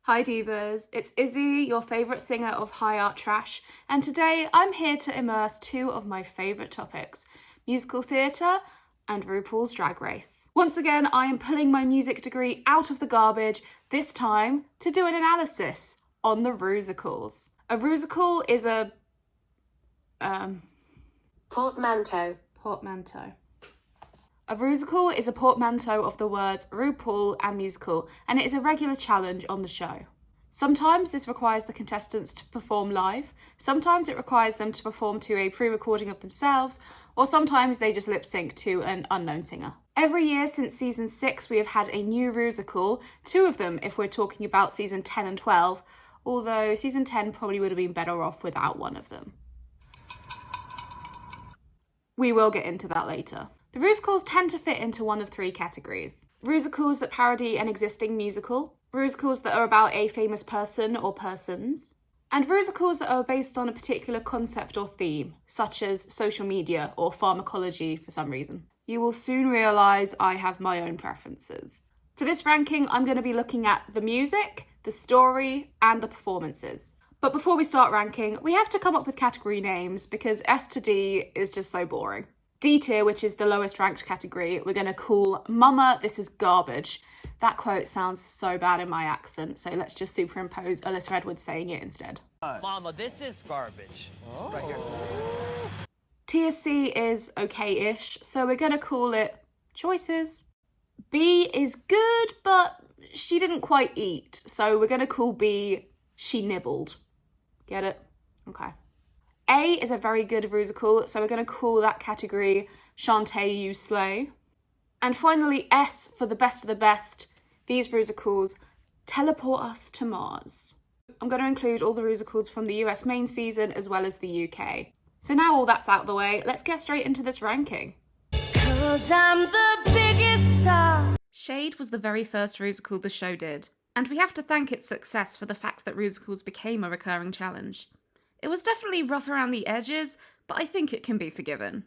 Hi Divas, it's Izzy, your favourite singer of high art trash, and today I'm here to immerse two of my favourite topics, musical theatre and RuPaul's Drag Race. Once again, I am pulling my music degree out of the garbage, this time to do an analysis on the Rusicals. A Rusical is a... Portmanteau. A Rusical is a portmanteau of the words RuPaul and musical, and it is a regular challenge on the show. Sometimes this requires the contestants to perform live, sometimes it requires them to perform to a pre-recording of themselves, or sometimes they just lip-sync to an unknown singer. Every year since season 6 we have had a new Rusical, 2 of them if we're talking about season 10 and 12, although season 10 probably would have been better off without one of them. We will get into that later. The Rusicals tend to fit into one of 3 categories. Rusicals that parody an existing musical, Rusicals that are about a famous person or persons, and Rusicals that are based on a particular concept or theme, such as social media or pharmacology for some reason. You will soon realise I have my own preferences. For this ranking, I'm going to be looking at the music, the story, and the performances. But before we start ranking, we have to come up with category names because S to D is just so boring. D tier, which is the lowest ranked category, we're going to call Mama, this is garbage. That quote sounds so bad in my accent, so let's just superimpose Alyssa Edwards saying it instead. Mama, this is garbage. Oh. Right here. Tier C is okay-ish, so we're going to call it Choices. B is good, but she didn't quite eat, so we're going to call B She Nibbled. Get it? Okay. A is a very good Rusical, so we're going to call that category Shantae You Slay. And finally, S for the best of the best. These Rusicals teleport us to Mars. I'm going to include all the Rusicals from the US main season as well as the UK. So now all that's out of the way, let's get straight into this ranking. 'Cause I'm the biggest star. Shade was the very first Rusical the show did, and we have to thank its success for the fact that Rusicals became a recurring challenge. It was definitely rough around the edges, but I think it can be forgiven.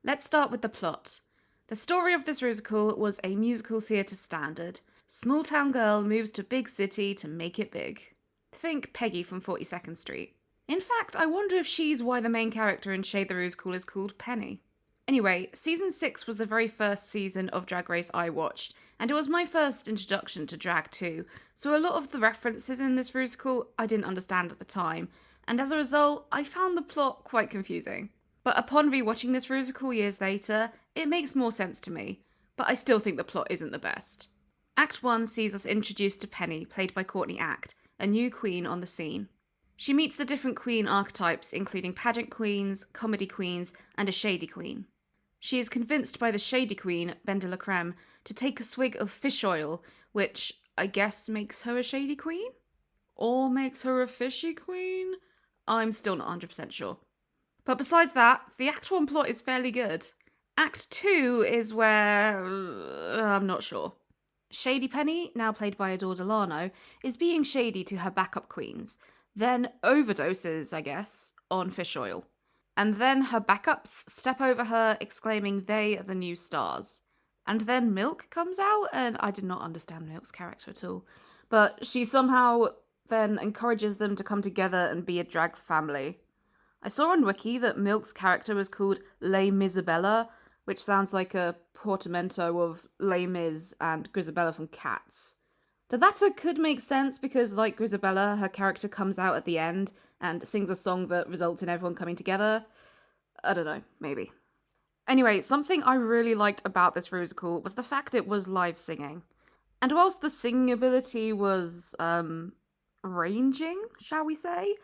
Let's start with the plot. The story of this Rusical was a musical theatre standard. Small town girl moves to big city to make it big. Think Peggy from 42nd Street. In fact, I wonder if she's why the main character in Shade the Rusical is called Penny. Anyway, season 6 was the very first season of Drag Race I watched, and it was my first introduction to drag too, so a lot of the references in this Rusical I didn't understand at the time, and as a result, I found the plot quite confusing. But upon rewatching this Rusical years later, it makes more sense to me, but I still think the plot isn't the best. Act 1 sees us introduced to Penny, played by Courtney Act, a new queen on the scene. She meets the different queen archetypes, including pageant queens, comedy queens, and a shady queen. She is convinced by the shady queen, Ben de la Creme, to take a swig of fish oil, which I guess makes her a shady queen? Or makes her a fishy queen? I'm still not 100% sure. But besides that, the Act 1 plot is fairly good. Act 2 is where... I'm not sure. Shady Penny, now played by Adore Delano, is being shady to her backup queens, then overdoses, I guess, on fish oil. And then her backups step over her, exclaiming they are the new stars. And then Milk comes out, and I did not understand Milk's character at all. But she somehow then encourages them to come together and be a drag family. I saw on Wiki that Milk's character was called Les Misabella, which sounds like a portmanteau of Les Mis and Grisabella from Cats. The latter could make sense because, like Grisabella, her character comes out at the end and sings a song that results in everyone coming together. I don't know, maybe. Anyway, something I really liked about this Rusical was the fact it was live singing. And whilst the singing ability was, ranging, shall we say,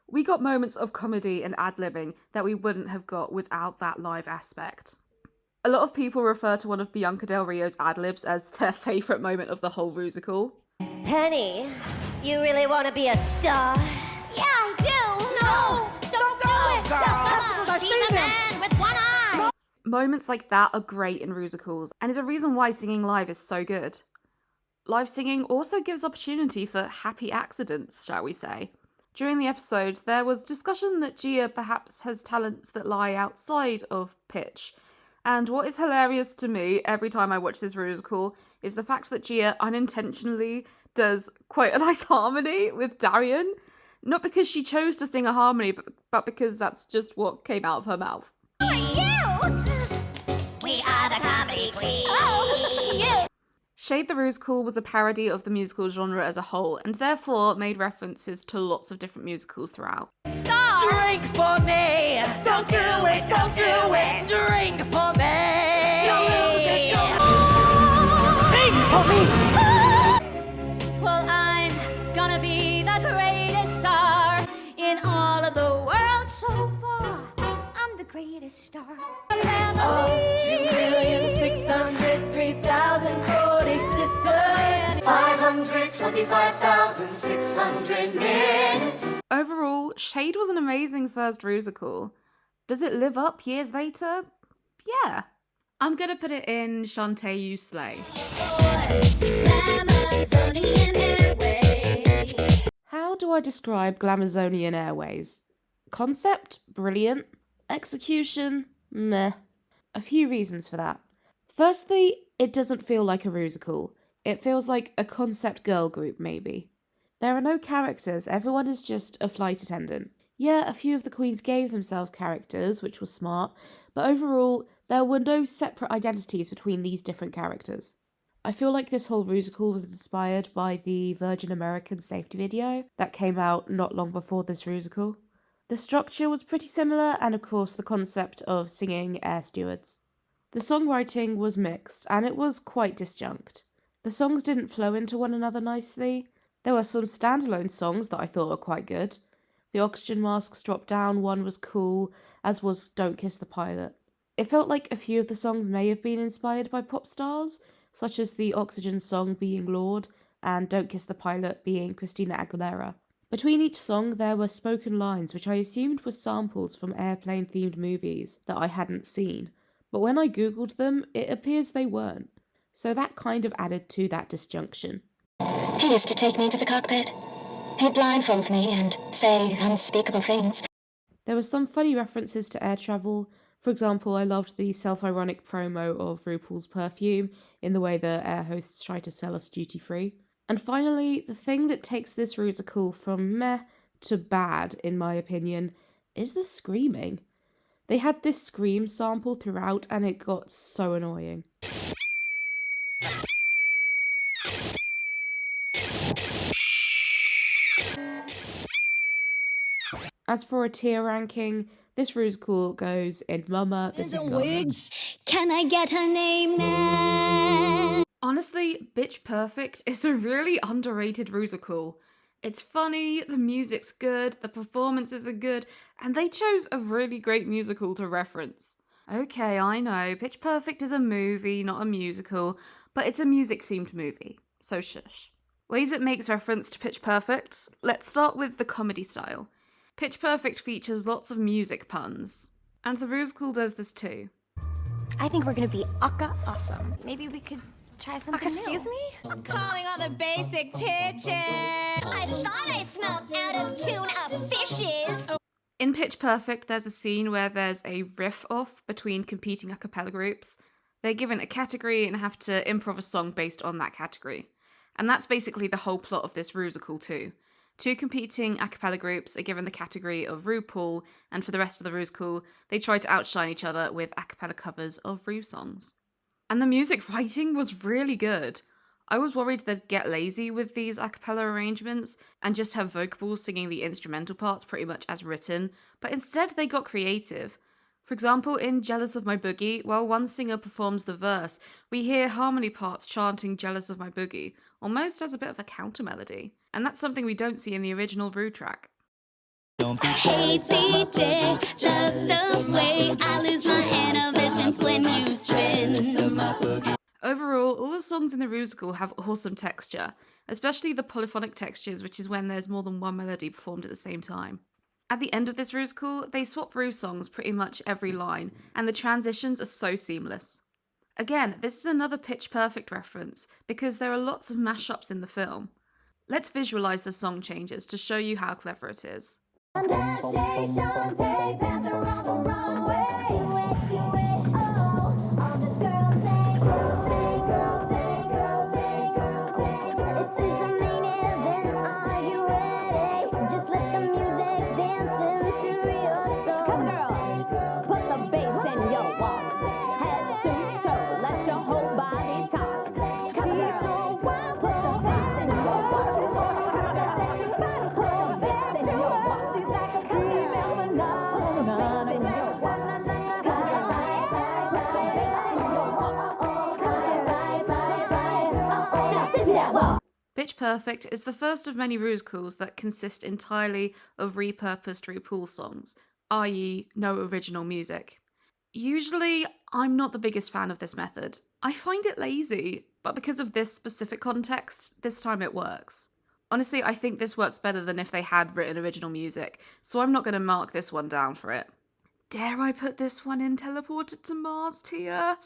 we got moments of comedy and ad-libbing that we wouldn't have got without that live aspect. A lot of people refer to one of Bianca Del Rio's ad-libs as their favourite moment of the whole Rusical. Penny, you really want to be a star? Yeah, I do. No, don't do it. She's a man with one eye. Moments like that are great in Rusicals, and is a reason why singing live is so good. Live singing also gives opportunity for happy accidents, shall we say. During the episode, there was discussion that Gia perhaps has talents that lie outside of pitch. And what is hilarious to me every time I watch this Rusical is the fact that Gia unintentionally does quite a nice harmony with Darian. Not because she chose to sing a harmony, but because that's just what came out of her mouth. We are the comedy queens. Oh, you. Shade the Rusical was a parody of the musical genre as a whole, and therefore made references to lots of different musicals throughout. Stop. Drink for me! Don't do it! Don't do it! Drink for me! You'll lose it! Sing for me! Well, I'm gonna be the greatest star in all of the world so far. I'm the greatest star. Oh, 2,603,040 sisters. 525,600 minutes. Overall, Shade was an amazing first Rusical. Does it live up years later? Yeah. I'm gonna put it in Shantae You Slay. How do I describe Glamazonian Airways? Concept? Brilliant. Execution? Meh. A few reasons for that. Firstly, it doesn't feel like a Rusical. It feels like a concept girl group, maybe. There are no characters, everyone is just a flight attendant. Yeah, a few of the queens gave themselves characters, which was smart, but overall, there were no separate identities between these different characters. I feel like this whole Rusical was inspired by the Virgin American safety video that came out not long before this Rusical. The structure was pretty similar, and of course the concept of singing air stewards. The songwriting was mixed, and it was quite disjunct. The songs didn't flow into one another nicely. There were some standalone songs that I thought were quite good. The Oxygen Masks Drop Down one was cool, as was Don't Kiss the Pilot. It felt like a few of the songs may have been inspired by pop stars, such as the Oxygen song being Lorde, and Don't Kiss the Pilot being Christina Aguilera. Between each song there were spoken lines which I assumed were samples from airplane-themed movies that I hadn't seen, but when I googled them, it appears they weren't. So that kind of added to that disjunction. He used to take me into the cockpit. He'd blindfold me and say unspeakable things. There were some funny references to air travel. For example, I loved the self-ironic promo of RuPaul's perfume in the way the air hosts try to sell us duty-free. And finally, the thing that takes this Rusical from meh to bad, in my opinion, is the screaming. They had this scream sample throughout and it got so annoying. As for a tier ranking, this Rusical goes in Mama, This Is God. Wigs. Can I get her name now? Honestly, Bitch Perfect is a really underrated Rusical. It's funny, the music's good, the performances are good, and they chose a really great musical to reference. Okay, I know, Pitch Perfect is a movie, not a musical, but it's a music-themed movie, so shush. Ways it makes reference to Pitch Perfect? Let's start with the comedy style. Pitch Perfect features lots of music puns, and the Rusical does this too. I think we're gonna be awesome. Maybe we could try something new. Excuse me? I'm calling all the basic pitches. I thought I smelled out of tune of fishes. In Pitch Perfect, there's a scene where there's a riff-off between competing a cappella groups. They're given a category and have to improv a song based on that category. And that's basically the whole plot of this Rusical too. Two competing a cappella groups are given the category of RuPaul, and for the rest of the Rusical, they try to outshine each other with a cappella covers of Ru songs. And the music writing was really good. I was worried they'd get lazy with these a cappella arrangements and just have vocables singing the instrumental parts pretty much as written, but instead they got creative. For example, in Jealous of My Boogie, while one singer performs the verse, we hear harmony parts chanting Jealous of My Boogie, almost as a bit of a counter melody. And that's something we don't see in the original Ru track. Hey DJ, love the way I lose my inhibitions when you spin. Overall, all the songs in the Rusical have awesome texture, especially the polyphonic textures, which is when there's more than one melody performed at the same time. At the end of this Rusical, they swap Ru songs pretty much every line, and the transitions are so seamless. Again, this is another Pitch Perfect reference, because there are lots of mashups in the film. Let's visualise the song changes to show you how clever it is. This is Pitch Perfect is the first of many musicals that consist entirely of repurposed RuPaul's songs, i.e. no original music. Usually, I'm not the biggest fan of this method. I find it lazy, but because of this specific context, this time it works. Honestly, I think this works better than if they had written original music, so I'm not going to mark this one down for it. Dare I put this one in Teleported to Mars tier?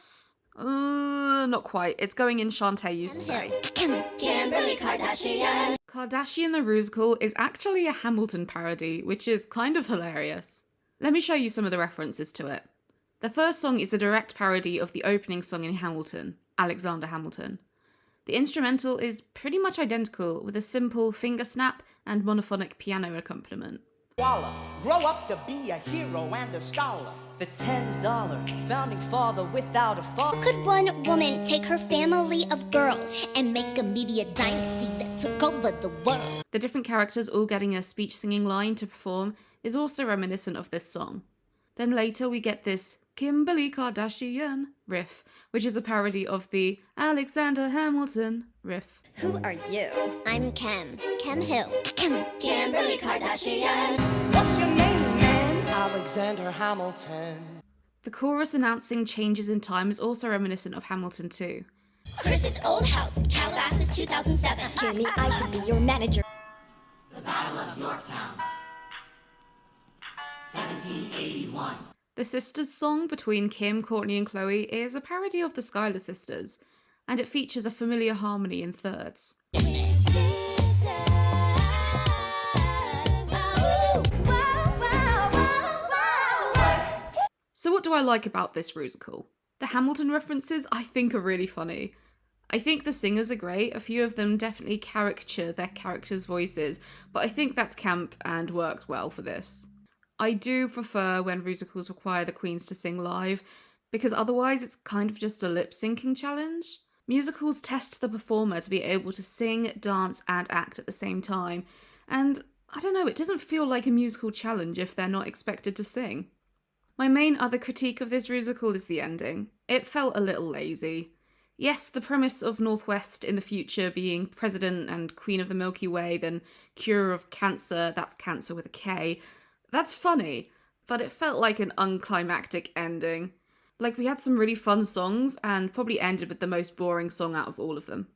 Not quite. It's going in Shantae You Stay. Kimberly Kardashian. Kardashian the Rusical is actually a Hamilton parody, which is kind of hilarious. Let me show you some of the references to it. The first song is a direct parody of the opening song in Hamilton, Alexander Hamilton. The instrumental is pretty much identical, with a simple finger snap and monophonic piano accompaniment. Grow up to be a hero and a scholar. The $10 founding father without a father. Could one woman take her family of girls and make a media dynasty that took over the world? The different characters all getting a speech singing line to perform is also reminiscent of this song. Then later we get this Kimberly Kardashian riff, which is a parody of the Alexander Hamilton riff. Who are you? I'm Kem. Kem who? Kimberly Kardashian. What's your name, man? Alexander Hamilton. The chorus announcing changes in time is also reminiscent of Hamilton too. Chris's old house, Calabasas 2007. Kimmy, I should be your manager. The Battle of Yorktown. 1781. The Sisters song between Kim, Courtney and Chloe is a parody of the Schuyler Sisters, and it features a familiar harmony in thirds. So what do I like about this musical? The Hamilton references I think are really funny. I think the singers are great, a few of them definitely caricature their characters' voices, but I think that's camp and works well for this. I do prefer when musicals require the queens to sing live, because otherwise it's kind of just a lip-syncing challenge. Musicals test the performer to be able to sing, dance and act at the same time, and I don't know, it doesn't feel like a musical challenge if they're not expected to sing. My main other critique of this musical is the ending. It felt a little lazy. Yes, the premise of Northwest in the future being president and queen of the Milky Way, then cure of cancer, that's cancer with a K, that's funny, but it felt like an unclimactic ending. Like, we had some really fun songs, and probably ended with the most boring song out of all of them.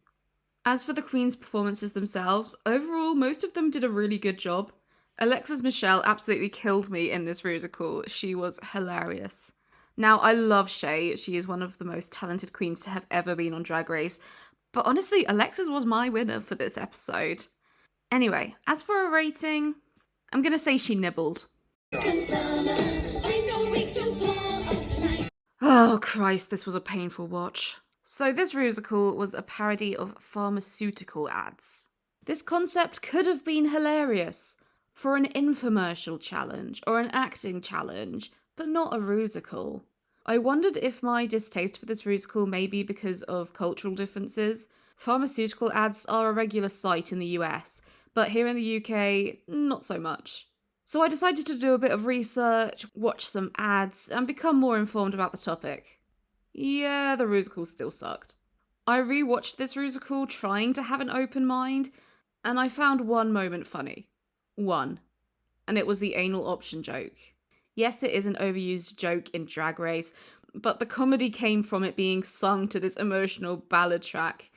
As for the queens' performances themselves, overall, most of them did a really good job. Alexis Michelle absolutely killed me in this musical. She was hilarious. Now, I love Shay. She is one of the most talented queens to have ever been on Drag Race. But honestly, Alexis was my winner for this episode. Anyway, as for a rating, I'm gonna say she nibbled. Oh Christ, this was a painful watch. So this musical was a parody of pharmaceutical ads. This concept could have been hilarious for an infomercial challenge or an acting challenge, but not a musical. I wondered if my distaste for this musical may be because of cultural differences. Pharmaceutical ads are a regular sight in the US, but here in the UK, not so much. So I decided to do a bit of research, watch some ads, and become more informed about the topic. Yeah, the musical still sucked. I rewatched this musical trying to have an open mind, and I found one moment funny. One. And it was the anal option joke. Yes, it is an overused joke in Drag Race, but the comedy came from it being sung to this emotional ballad track.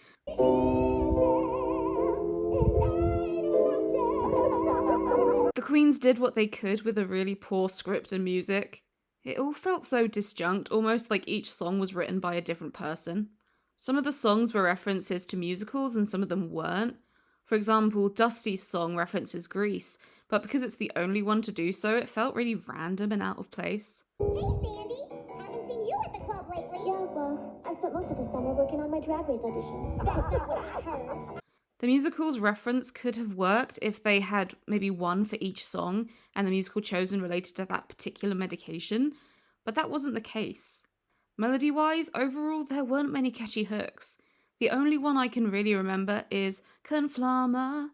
The queens did what they could with a really poor script and music. It all felt so disjunct, almost like each song was written by a different person. Some of the songs were references to musicals and some of them weren't. For example, Dusty's song references Grease, but because it's the only one to do so, it felt really random and out of place. Hey, Sandy. Haven't seen you at the club lately. Yeah, well, I spent most of the summer working on my Drag Race audition. That's not what I heard. The musical's reference could have worked if they had maybe one for each song and the musical chosen related to that particular medication, but that wasn't the case. Melody-wise, overall, there weren't many catchy hooks. The only one I can really remember is Conflama.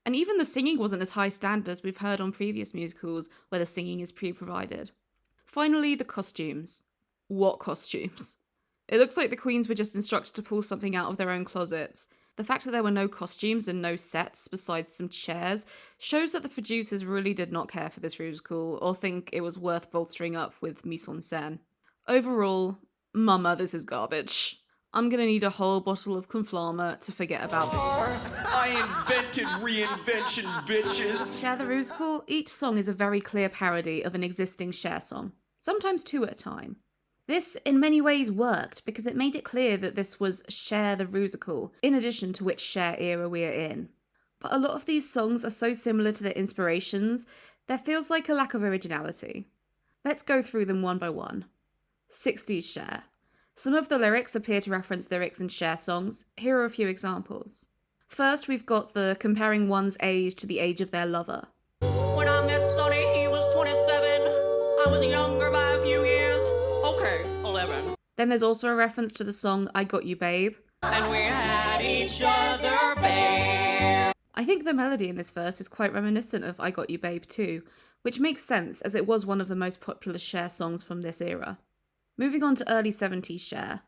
And even the singing wasn't as high standard as we've heard on previous musicals where the singing is pre-provided. Finally, the costumes. What costumes? It looks like the queens were just instructed to pull something out of their own closets. The The fact that there were no costumes and no sets besides some chairs shows that the producers really did not care for this musical or think it was worth bolstering up with mise en scène. Overall, mama, this is garbage. I'm gonna need a whole bottle of Conflama to forget about this. I invented reinvention, bitches! Cher the Rusical, each song is a very clear parody of an existing Cher song, sometimes two at a time. This, in many ways, worked because it made it clear that this was Cher the Rusical, in addition to which Cher era we are in. But a lot of these songs are so similar to their inspirations, there feels like a lack of originality. Let's go through them one by one. 60s Cher. Some of the lyrics appear to reference lyrics in Cher songs. Here are a few examples. First, we've got the comparing one's age to the age of their lover. When I met Sonny, he was 27. I was younger by a few years. Okay, 11. Then there's also a reference to the song I Got You Babe. And we had each other, babe. I think the melody in this verse is quite reminiscent of I Got You Babe too, which makes sense as it was one of the most popular Cher songs from this era. Moving on to early 70s Cher.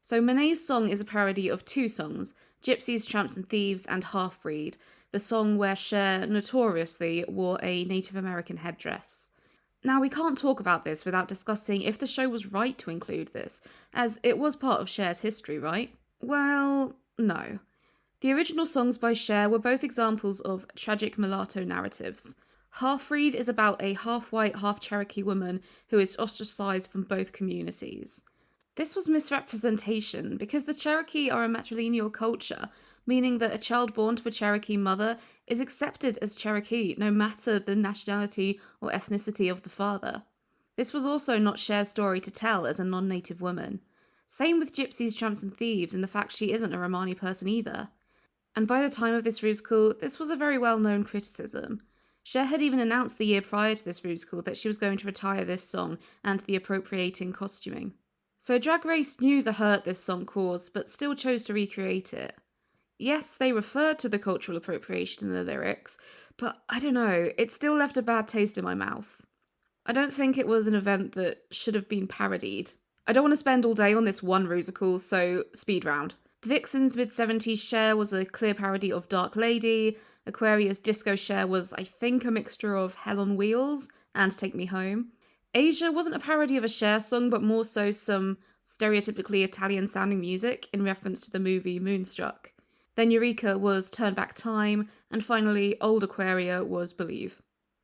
So Monet's song is a parody of two songs, Gypsies, Tramps and Thieves and Half Breed, the song where Cher notoriously wore a Native American headdress. Now, we can't talk about this without discussing if the show was right to include this, as it was part of Cher's history, right? Well, no. The original songs by Cher were both examples of tragic mulatto narratives. Half-Breed is about a half-white, half-Cherokee woman who is ostracized from both communities. This was misrepresentation because the Cherokee are a matrilineal culture, meaning that a child born to a Cherokee mother is accepted as Cherokee no matter the nationality or ethnicity of the father. This was also not Cher's story to tell as a non-native woman. Same with Gypsies, Tramps and Thieves and the fact she isn't a Romani person either. And by the time of this Rusical, this was a very well-known criticism. Cher had even announced the year prior to this Rusical that she was going to retire this song and the appropriating costuming. So Drag Race knew the hurt this song caused, but still chose to recreate it. Yes, they referred to the cultural appropriation in the lyrics, but I don't know, it still left a bad taste in my mouth. I don't think it was an event that should have been parodied. I don't want to spend all day on this one Rusical, so speed round. Vixen's mid-70s Cher was a clear parody of Dark Lady. Aquarius Disco Cher was, I think, a mixture of Hell on Wheels and Take Me Home. Asia wasn't a parody of a Cher song, but more so some stereotypically Italian-sounding music in reference to the movie Moonstruck. Then Eureka was Turn Back Time, and finally Old Aquaria was Believe.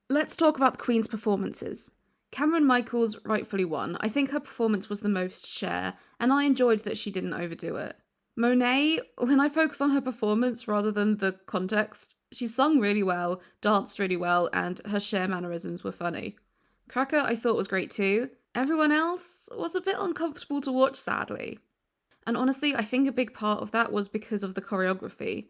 Let's talk about the Queen's performances. Cameron Michaels rightfully won. I think her performance was the most Cher, and I enjoyed that she didn't overdo it. Monet, when I focus on her performance rather than the context, she sung really well, danced really well, and her Cher mannerisms were funny. Cracker I thought was great too. Everyone else was a bit uncomfortable to watch, sadly. And honestly, I think a big part of that was because of the choreography.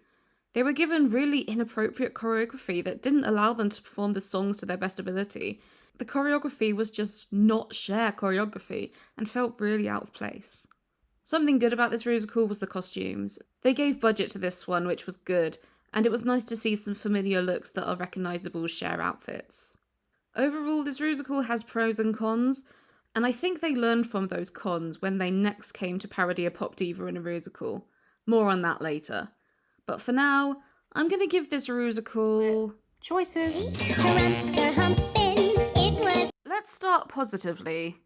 They were given really inappropriate choreography that didn't allow them to perform the songs to their best ability. The choreography was just not Cher choreography and felt really out of place. Something good about this Rusical was the costumes. They gave budget to this one, which was good, and it was nice to see some familiar looks that are recognisable Cher outfits. Overall, this Rusical has pros and cons, and I think they learned from those cons when they next came to parody a pop diva in a Rusical. More on that later. But for now, I'm going to give this Rusical choices. Let's start positively.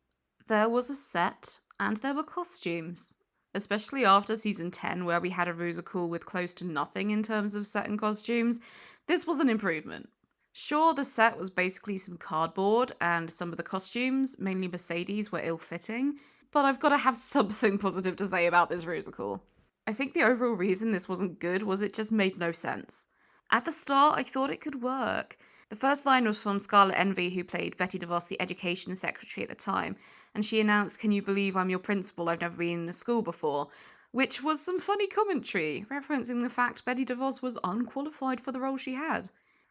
There was a set, and there were costumes. Especially after season 10, where we had a Rusical with close to nothing in terms of set and costumes, this was an improvement. Sure, the set was basically some cardboard, and some of the costumes, mainly Mercedes, were ill-fitting, but I've got to have something positive to say about this Rusical. I think the overall reason this wasn't good was it just made no sense. At the start, I thought it could work. The first line was from Scarlett Envy, who played Betty DeVos, the education secretary at the time, and she announced, "Can you believe I'm your principal? I've never been in a school before," which was some funny commentary, referencing the fact Betty DeVos was unqualified for the role she had.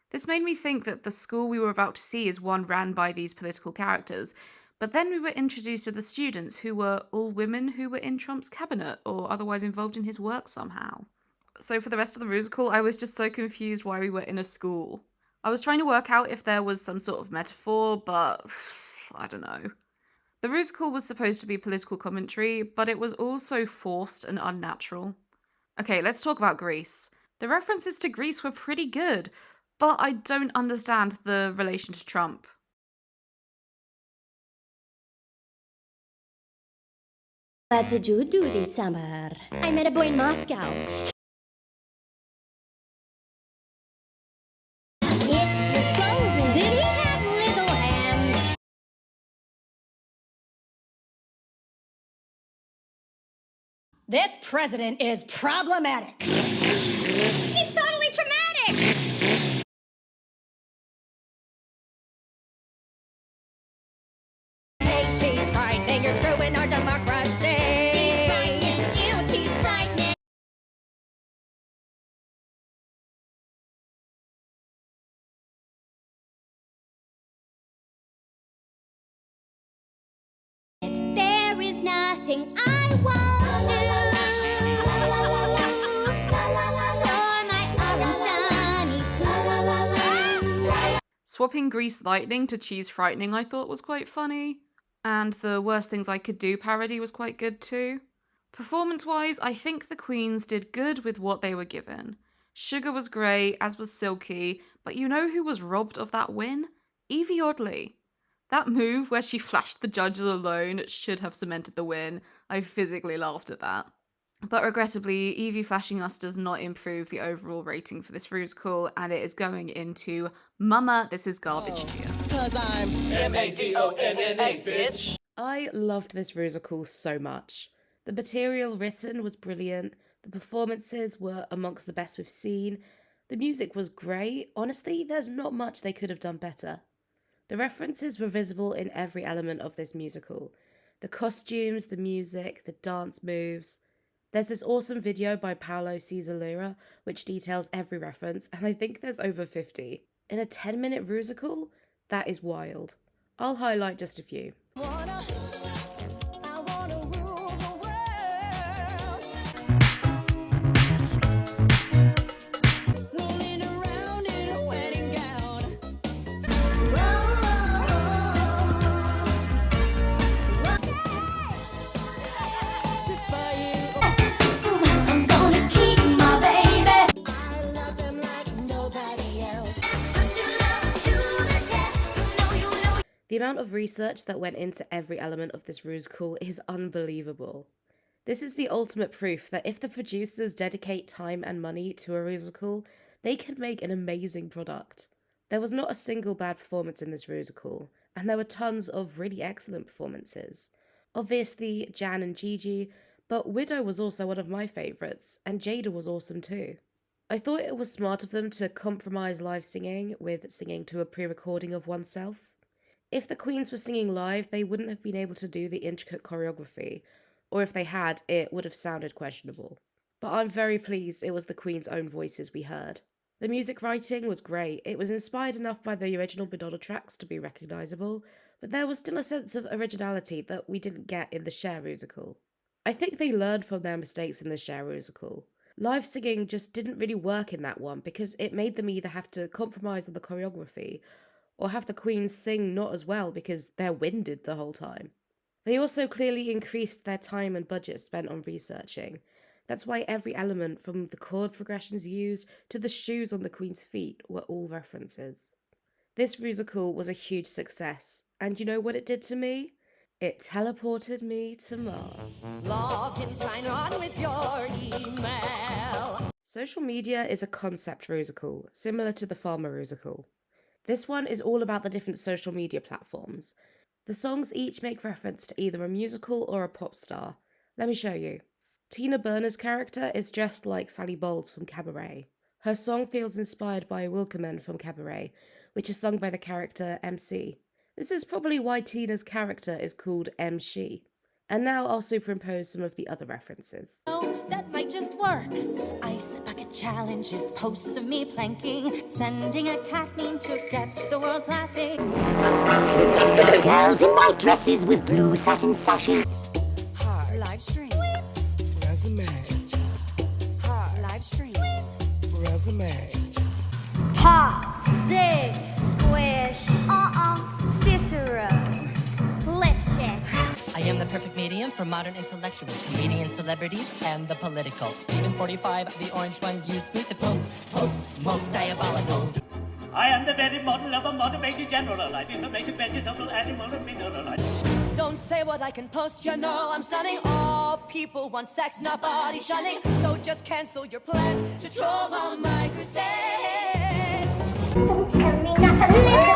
This made me think that the school we were about to see is one ran by these political characters, but then we were introduced to the students who were all women who were in Trump's cabinet or otherwise involved in his work somehow. So for the rest of the Rusical, I was just so confused why we were in a school. I was trying to work out if there was some sort of metaphor, but I don't know. The Rusical was supposed to be political commentary, but it was also forced and unnatural. Okay, let's talk about Grease. The references to Grease were pretty good, but I don't understand the relation to Trump. What did you do this summer? I met a boy in Moscow. It was golden. Did he have little hands? This president is problematic. He's totally traumatic. Hey, she's frightening. You're screwing our democracy. She's frightening. Ew, she's frightening. There is nothing I won't do for my orange Johnny. Swapping Grease Lightning to Cheese Frightening I thought was quite funny. And the Worst Things I Could Do parody was quite good too. Performance-wise, I think the queens did good with what they were given. Sugar was great, as was Silky, but you know who was robbed of that win? Evie Oddly. That move where she flashed the judges alone should have cemented the win. I physically laughed at that. But regrettably, Evie flashing us does not improve the overall rating for this Rusical, and it is going into Mama, This Is Garbage Tier. 'Cause I'm MADONNA, bitch. I loved this Rusical so much. The material written was brilliant, the performances were amongst the best we've seen, the music was great. Honestly, there's not much they could have done better. The references were visible in every element of this musical. The costumes, the music, the dance moves. There's this awesome video by Paolo Cesarera which details every reference, and I think there's over 50. In a 10-minute Rusical? That is wild. I'll highlight just a few. The amount of research that went into every element of this Rusical is unbelievable. This is the ultimate proof that if the producers dedicate time and money to a Rusical, they can make an amazing product. There was not a single bad performance in this Rusical, and there were tons of really excellent performances. Obviously, Jan and Gigi, but Widow was also one of my favourites, and Jada was awesome too. I thought it was smart of them to compromise live singing with singing to a pre-recording of oneself. If the queens were singing live, they wouldn't have been able to do the intricate choreography, or if they had, it would have sounded questionable. But I'm very pleased it was the queens' own voices we heard. The music writing was great. It was inspired enough by the original Madonna tracks to be recognisable, but there was still a sense of originality that we didn't get in the Cher Rusical. I think they learned from their mistakes in the Cher Rusical. Live singing just didn't really work in that one because it made them either have to compromise on the choreography or have the queens sing not as well because they're winded the whole time. They also clearly increased their time and budget spent on researching. That's why every element, from the chord progressions used to the shoes on the queen's feet, were all references. This Rusical was a huge success, and you know what it did to me? It teleported me to Mars. Log in, sign on with your email. Social media is a concept Rusical, similar to the Farmer Rusical. This one is all about the different social media platforms. The songs each make reference to either a musical or a pop star. Let me show you. Tina Burner's character is dressed like Sally Bowles from Cabaret. Her song feels inspired by Wilkeman from Cabaret, which is sung by the character MC. This is probably why Tina's character is called M-She. And now I'll superimpose some of the other references. Oh, that might just work. Ice bucket challenges, posts of me planking, sending a cat meme to get the world laughing. Little girls in white dresses with blue satin sashes. Hard live stream. Resume. Hard live stream. Resume. Pop, zig, squish, Cicero, lip check. I I am the perfect medium for modern intellectuals, comedians, celebrities, and the political. Even 45, the orange one, used me to post, most diabolical. I am the very model of a motivated general. I information vegetable, animal, and mineral. Don't say what I can post, you know I'm stunning. All people want sex, not body shunning. So just cancel your plans to troll on my crusade. Don't tell me not to live to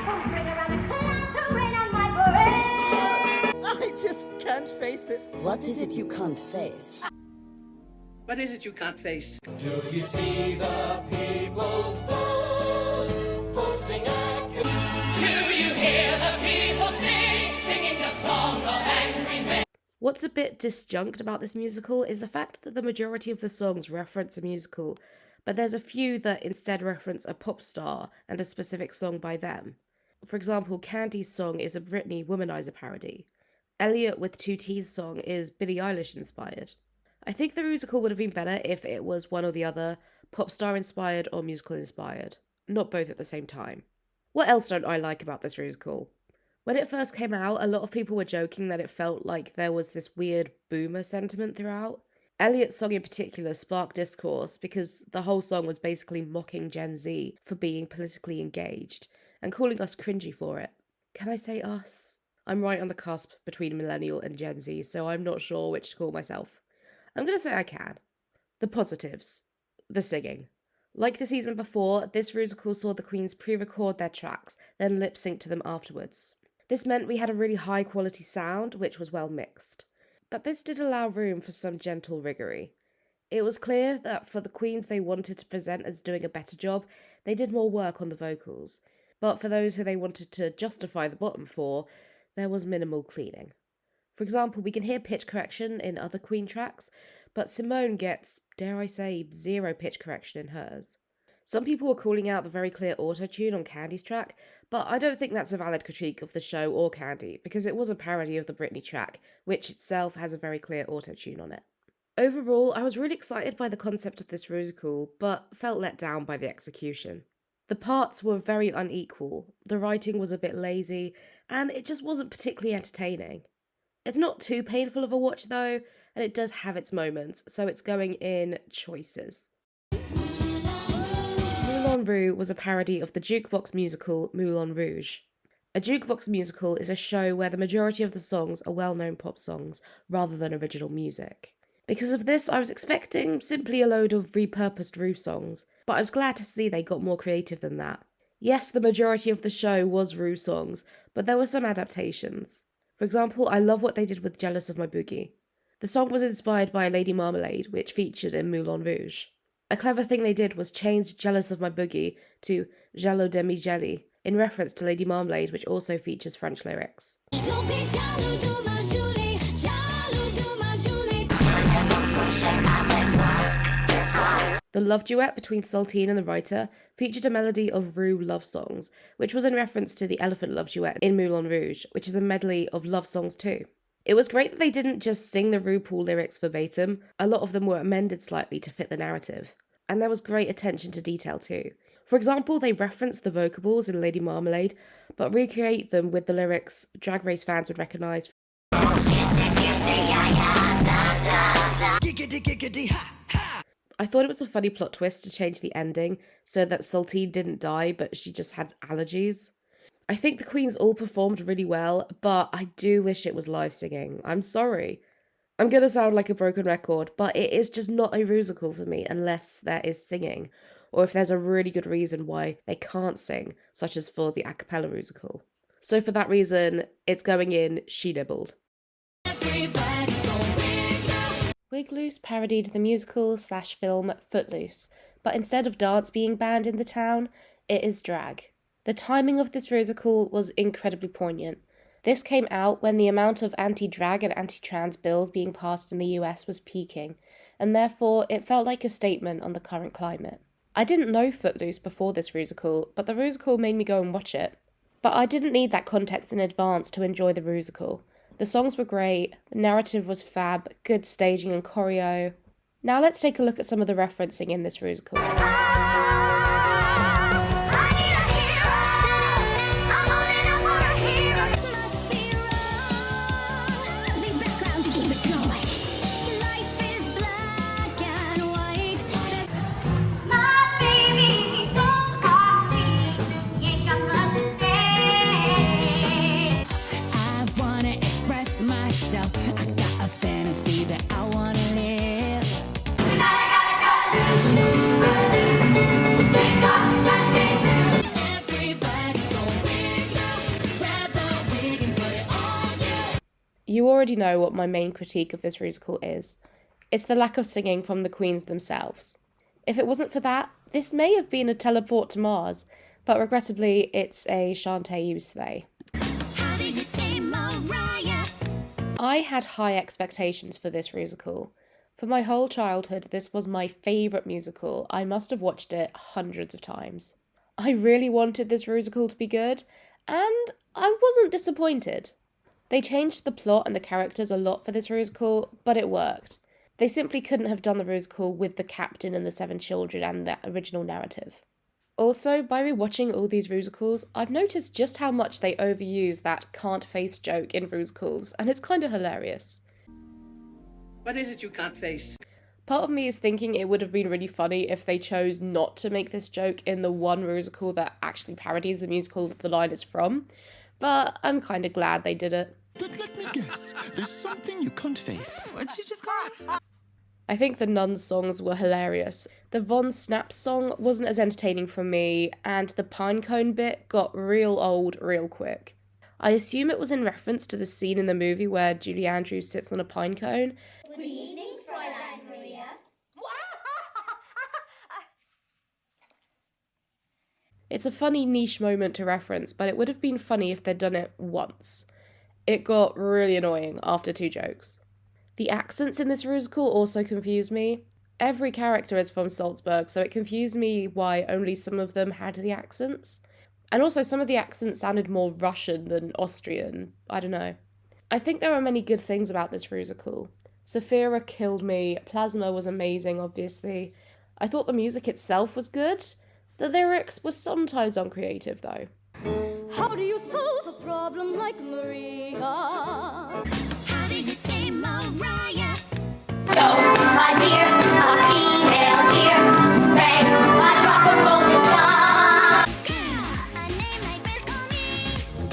Don't bring around a clown to rain on my parade. I just can't face it. What is it you can't face? What is it you can't face? Do you see the people's post? Posting Do you hear the people singing the song of angry men? What's a bit disjunct about this musical is the fact that the majority of the songs reference a musical, but there's a few that instead reference a pop star and a specific song by them. For example, Candy's song is a Britney Womanizer parody. Elliot with 2T's song is Billie Eilish inspired. I think the musical would have been better if it was one or the other, pop star inspired or musical inspired, not both at the same time. What else don't I like about this musical? When it first came out, a lot of people were joking that it felt like there was this weird boomer sentiment throughout. Elliot's song in particular sparked discourse because the whole song was basically mocking Gen Z for being politically engaged and calling us cringy for it. Can I say us? I'm right on the cusp between millennial and Gen Z, so I'm not sure which to call myself. I'm going to say I can. The positives. The singing. Like the season before, this musical saw the queens pre-record their tracks, then lip-sync to them afterwards. This meant we had a really high-quality sound, which was well mixed. But this did allow room for some gentle riggery. It was clear that for the queens they wanted to present as doing a better job, they did more work on the vocals. But for those who they wanted to justify the bottom for, there was minimal cleaning. For example, we can hear pitch correction in other Queen tracks, but Simone gets, dare I say, zero pitch correction in hers. Some people were calling out the very clear auto-tune on Candy's track, but I don't think that's a valid critique of the show or Candy, because it was a parody of the Britney track, which itself has a very clear auto-tune on it. Overall, I was really excited by the concept of this musical, but felt let down by the execution. The parts were very unequal, the writing was a bit lazy, and it just wasn't particularly entertaining. It's not too painful of a watch though, and it does have its moments, so it's going in choices. Moulin Rouge was a parody of the jukebox musical Moulin Rouge. A jukebox musical is a show where the majority of the songs are well-known pop songs rather than original music. Because of this, I was expecting simply a load of repurposed Rouge songs, but I was glad to see they got more creative than that. Yes, the majority of the show was Rouge songs, but there were some adaptations. For example, I love what they did with Jealous of My Boogie. The song was inspired by Lady Marmalade, which features in Moulin Rouge. A clever thing they did was change Jealous of My Boogie to Jaloux de mi jelly, in reference to Lady Marmalade, which also features French lyrics. The love duet between Saltine and the writer featured a melody of Rouge love songs, which was in reference to the Elephant Love duet in Moulin Rouge, which is a medley of love songs too. It was great that they didn't just sing the RuPaul lyrics verbatim, a lot of them were amended slightly to fit the narrative. And there was great attention to detail too. For example, they referenced the vocables in Lady Marmalade, but recreate them with the lyrics Drag Race fans would recognise. I thought it was a funny plot twist to change the ending so that Saltine didn't die, but she just had allergies. I think the queens all performed really well, but I do wish it was live singing. I'm sorry. I'm gonna sound like a broken record, but it is just not a musical for me unless there is singing, or if there's a really good reason why they can't sing, such as for the a cappella musical. So for that reason, it's going in She Nibbled. Wigloose parodied the musical/film Footloose, but instead of dance being banned in the town, it is drag. The timing of this musical was incredibly poignant. This came out when the amount of anti-drag and anti-trans bills being passed in the US was peaking, and therefore it felt like a statement on the current climate. I didn't know Footloose before this musical, but the musical made me go and watch it. But I didn't need that context in advance to enjoy the musical. The songs were great, the narrative was fab, good staging and choreo. Now let's take a look at some of the referencing in this musical. already know what my main critique of this musical is. It's the lack of singing from the queens themselves. If it wasn't for that, this may have been a teleport to Mars, but regrettably, it's a Shantae you slay. I had high expectations for this musical. For my whole childhood, this was my favourite musical. I must have watched it hundreds of times. I really wanted this musical to be good, and I wasn't disappointed. They changed the plot and the characters a lot for this musical, but it worked. They simply couldn't have done the musical with the captain and the 7 children and the original narrative. Also, by rewatching all these musicals, I've noticed just how much they overuse that can't face joke in musicals, and it's kind of hilarious. What is it you can't face? Part of me is thinking it would have been really funny if they chose not to make this joke in the one musical that actually parodies the musical the line is from, but I'm kind of glad they did it. But let me guess, there's something you can't face. What'd you just call it? I think the Nuns songs were hilarious. The Von Snap song wasn't as entertaining for me, and the pinecone bit got real old real quick. I assume it was in reference to the scene in the movie where Julie Andrews sits on a pinecone. Good evening, Fräulein Maria. It's a funny niche moment to reference, but it would have been funny if they'd done it once. It got really annoying after 2 jokes. The accents in this musical also confused me. Every character is from Salzburg, so it confused me why only some of them had the accents. And also some of the accents sounded more Russian than Austrian. I don't know. I think there are many good things about this musical. Saphira killed me, Plasma was amazing, obviously. I thought the music itself was good. The lyrics were sometimes uncreative, though. How do you solve a problem like Maria? How do you tame Mariah? So, my dear, a female deer, pray, a drop of golden sun. A name like this, call me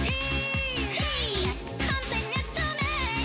T. Come sit next to me.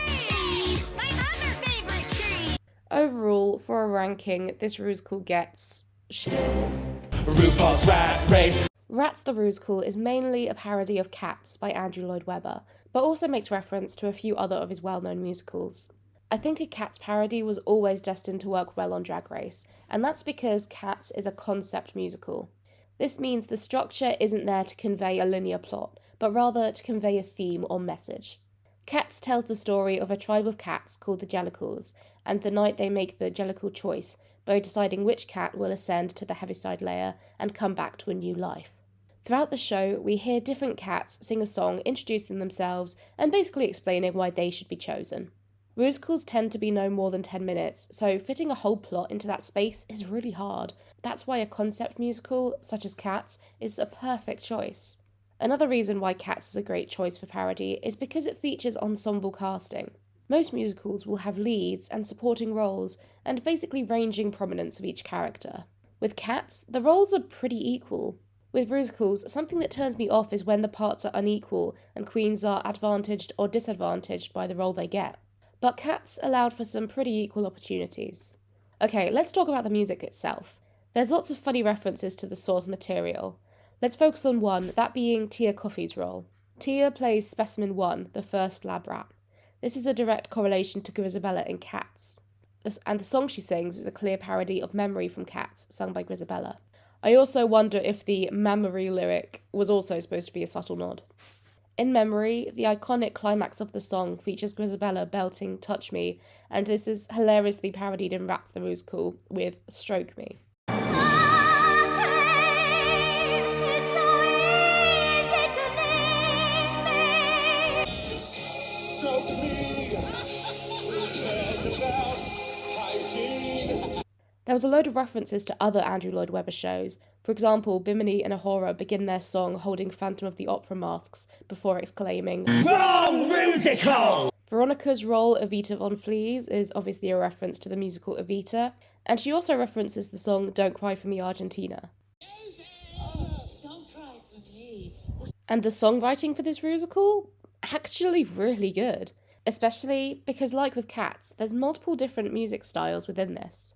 Shade, my other favorite tree. Overall, for a ranking, this musical gets RuPaul's Rat Race. Rats the Musical is mainly a parody of Cats by Andrew Lloyd Webber, but also makes reference to a few other of his well-known musicals. I think a Cats parody was always destined to work well on Drag Race, and that's because Cats is a concept musical. This means the structure isn't there to convey a linear plot, but rather to convey a theme or message. Cats tells the story of a tribe of cats called the Jellicles, and the night they make the Jellicle choice by deciding which cat will ascend to the Heaviside layer and come back to a new life. Throughout the show, we hear different cats sing a song introducing themselves and basically explaining why they should be chosen. Musicals tend to be no more than 10 minutes, so fitting a whole plot into that space is really hard. That's why a concept musical, such as Cats, is a perfect choice. Another reason why Cats is a great choice for parody is because it features ensemble casting. Most musicals will have leads and supporting roles, and basically ranging prominence of each character. With Cats, the roles are pretty equal. With musicals, something that turns me off is when the parts are unequal and queens are advantaged or disadvantaged by the role they get. But Cats allowed for some pretty equal opportunities. Okay, let's talk about the music itself. There's lots of funny references to the source material. Let's focus on one, that being Tia Coffey's role. Tia plays Specimen 1, the first lab rat. This is a direct correlation to Grisabella in Cats. And the song she sings is a clear parody of Memory from Cats, sung by Grisabella. I also wonder if the Memory lyric was also supposed to be a subtle nod. In Memory, the iconic climax of the song features Grisabella belting Touch Me, and this is hilariously parodied in Rats the Musical with Stroke Me. There was a load of references to other Andrew Lloyd Webber shows. For example, Bimini and Ahura begin their song holding Phantom of the Opera masks before exclaiming, "Wrong musical!" Veronica's role, Evita von Flees, is obviously a reference to the musical Evita, and she also references the song Don't Cry For Me Argentina. And the songwriting for this musical? Actually really good. Especially because, like with Cats, there's multiple different music styles within this.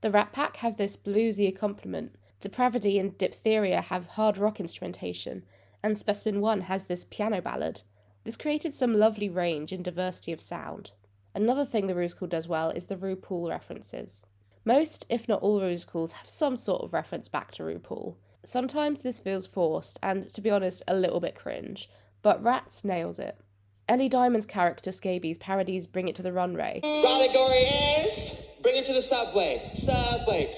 The Rat Pack have this bluesy accompaniment, Depravity and Diphtheria have hard rock instrumentation, and Specimen 1 has this piano ballad. This created some lovely range and diversity of sound. Another thing the Rusical does well is the RuPaul references. Most, if not all, Rusicals have some sort of reference back to RuPaul. Sometimes this feels forced and, to be honest, a little bit cringe, but Rats nails it. Ellie Diamond's character Scabies parodies Bring It to the Runway. Category is Bring It to the Subway. Subway.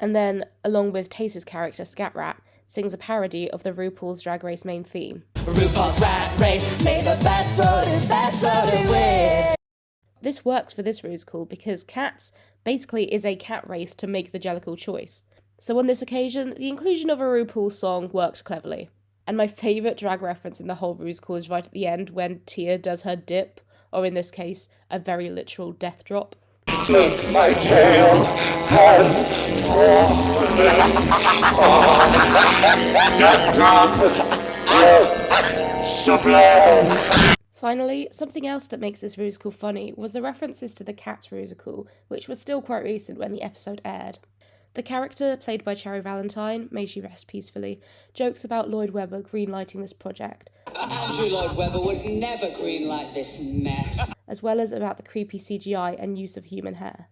And then, along with Tace's character Scat Rat, sings a parody of the RuPaul's Drag Race main theme. RuPaul's Rat Race, may the best road win. This works for this Rusical because Cats basically is a cat race to make the Jellicle choice. So on this occasion, the inclusion of a RuPaul song worked cleverly. And my favourite drag reference in the whole Rusical is right at the end when Tia does her dip, or in this case, a very literal death drop. Look, my tail has fallen. Death drop. Sublime. Finally, something else that makes this Rusical funny was the references to the Cats Rusical, which was still quite recent when the episode aired. The character, played by Cherry Valentine, may she rest peacefully, jokes about Lloyd Webber greenlighting this project. Andrew Lloyd Webber would never greenlight this mess. As well as about the creepy CGI and use of human hair.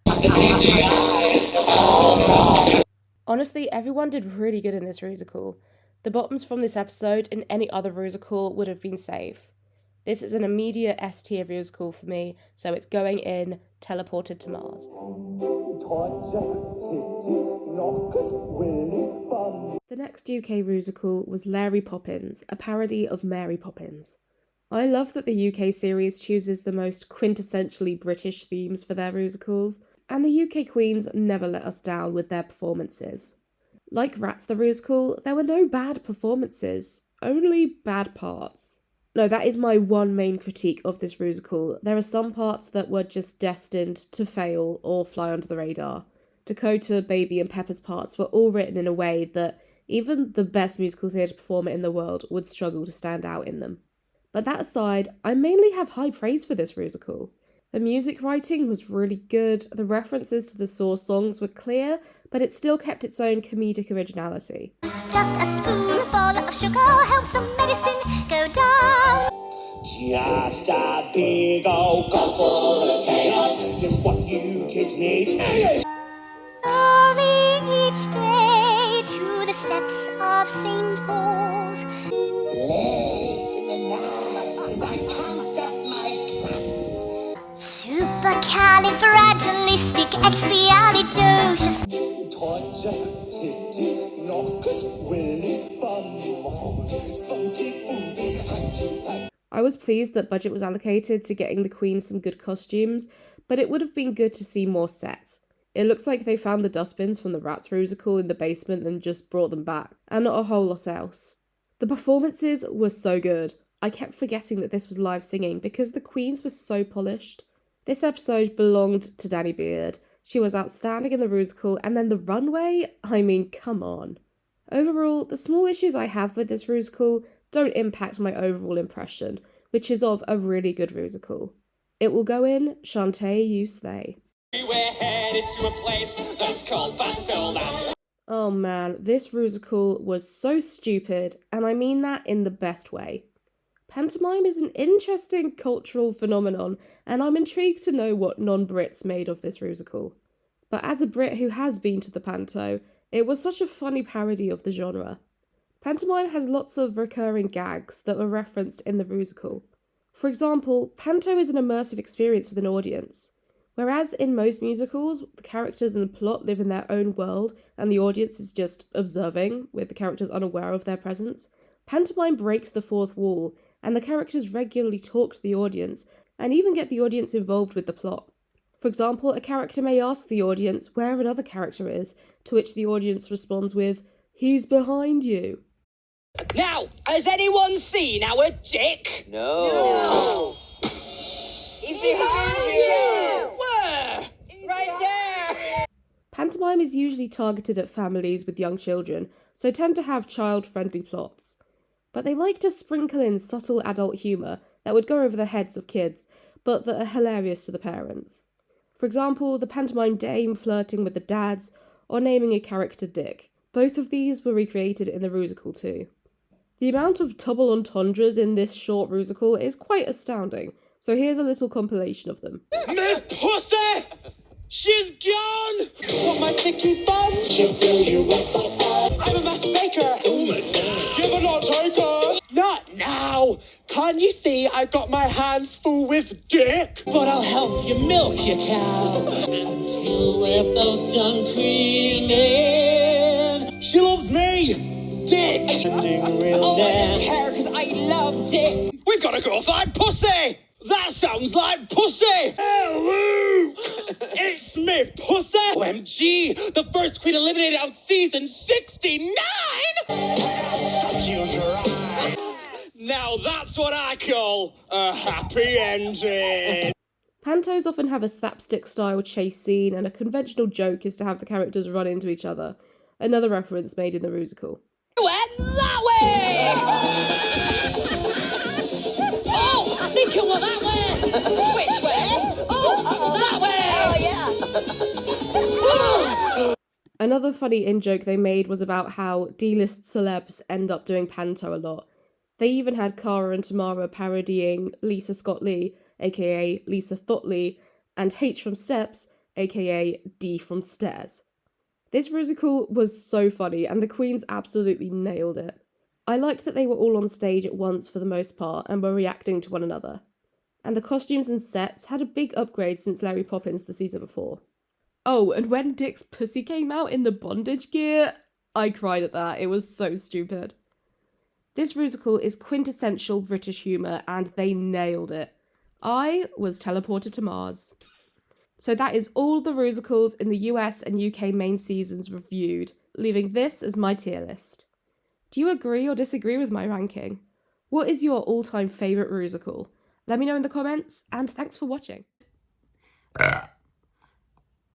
Honestly, everyone did really good in this Rusical. The bottoms from this episode in any other Rusical would have been safe. This is an immediate S tier Rusical for me, so it's going in, teleported to Mars. The next UK Rusical was Larry Poppins, a parody of Mary Poppins. I love that the UK series chooses the most quintessentially British themes for their Rusicals, and the UK queens never let us down with their performances. Like Rats the Rusical, there were no bad performances, only bad parts. No, that is my one main critique of this Rusical. There are some parts that were just destined to fail or fly under the radar. Dakota, Baby and Pepper's parts were all written in a way that even the best musical theatre performer in the world would struggle to stand out in them. But that aside, I mainly have high praise for this Rusical. The music writing was really good, the references to the Source songs were clear, but it still kept its own comedic originality. Just a spoonful of sugar helps the medicine go down. Just a big old gulp full of chaos is what you kids need. Early each day to the steps of St. Paul's. Late in the night as I count up my classes. Supercalifragilisticexpialidocious. Torture, titty, knockers, willy, bumholes, spunky, booby, hanky, tight. I was pleased that budget was allocated to getting the Queen some good costumes, but it would have been good to see more sets. It looks like they found the dustbins from the Rats Rusical in the basement and just brought them back, and not a whole lot else. The performances were so good. I kept forgetting that this was live singing because the queens were so polished. This episode belonged to Danny Beard. She was outstanding in the Rusical, and then the runway? I mean, come on. Overall, the small issues I have with this Rusical don't impact my overall impression, which is of a really good Rusical. It will go in, Shantae, you slay. We're headed to a place that's called Battle. Oh man, this Rusical was so stupid, and I mean that in the best way. Pantomime is an interesting cultural phenomenon, and I'm intrigued to know what non-Brits made of this Rusical. But as a Brit who has been to the panto, it was such a funny parody of the genre. Pantomime has lots of recurring gags that were referenced in the Rusical. For example, panto is an immersive experience with an audience. Whereas in most musicals, the characters and the plot live in their own world and the audience is just observing, with the characters unaware of their presence, pantomime breaks the fourth wall, and the characters regularly talk to the audience and even get the audience involved with the plot. For example, a character may ask the audience where another character is, to which the audience responds with, "He's behind you." Now, has anyone seen our dick? No. He's behind you! Where? Right there! Pantomime is usually targeted at families with young children, so tend to have child-friendly plots. But they like to sprinkle in subtle adult humour that would go over the heads of kids, but that are hilarious to the parents. For example, the pantomime dame flirting with the dads, or naming a character Dick. Both of these were recreated in the Rusical too. The amount of double entendres in this short Rusical is quite astounding, so here's a little compilation of them. Miss Pussy! She's gone! Want my sticky bun? She'll fill you up. I'm a master baker. Oh my God. Give her not take her. Not now. Can't you see I got my hands full with dick? But I'll help you milk your cow until we're both done creaming. She loves me. Dick. Real I don't care because I love dick. We've got to go find pussy. That sounds like pussy! Hello! It's me, pussy! OMG! The first queen eliminated on season 69! Now that's what I call a happy ending! Pantos often have a slapstick-style chase scene, and a conventional joke is to have the characters run into each other. Another reference made in the Rusical. Went that way! Oh, I think you went that way! Which way? Oh, that way! Oh, yeah! Another funny in-joke they made was about how D-list celebs end up doing panto a lot. They even had Cara and Tamara parodying Lisa Scott Lee, aka Lisa Thotley, and H from Steps, aka D from Stairs. This Rusical was so funny, and the queens absolutely nailed it. I liked that they were all on stage at once for the most part, and were reacting to one another. And the costumes and sets had a big upgrade since Larry Poppins the season before. Oh, and when Dick's pussy came out in the bondage gear, I cried at that. It was so stupid. This Rusical is quintessential British humour, and they nailed it. I was teleported to Mars. So that is all the Rusicals in the US and UK main seasons reviewed, leaving this as my tier list. Do you agree or disagree with my ranking? What is your all-time favourite Rusical? Let me know in the comments, and thanks for watching.